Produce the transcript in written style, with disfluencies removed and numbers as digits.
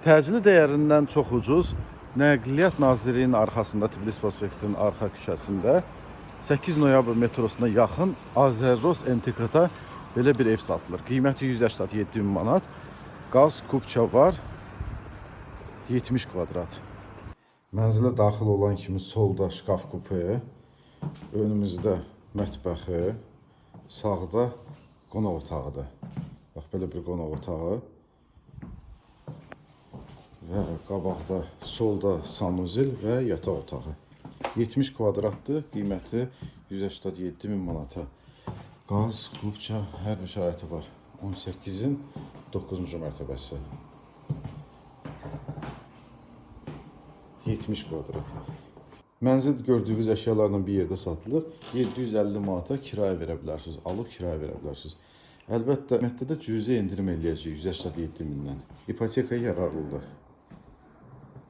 Təcili dəyərindən çox ucuz Nəqliyyat Nazirliyinin arxasında, Tiflis prospektinin arxa küçəsində 8 noyabr metrosuna yaxın Azərros MTK-da belə bir ev satılır. Qiyməti 187 bin manat. Qaz kubça var. 70 kvadrat. Mənzilə daxil olan kimi solda şkaf kupe, önümüzdə mətbəxi, sağda qonaq otağıdır. Bax, belə bir qonaq otağı. Və qabaqda, solda sanuzel və yataq otağı. 70 kvadratdır, qiyməti 187 bin manata. Qaz, kubça, hər bir şəraiti var. 18-in 9-cu mərtəbəsi. 70 kvadrat. Mənzil gördüyünüz əşyalarla bir yerdə satılır. 750 manata kirayə verə bilərsiniz, alıb kirayə verə bilərsiniz. Əlbəttə, qiymətdə də cüzi endirim eləyəcək 187 bindən. İpotekaya yararlıdır.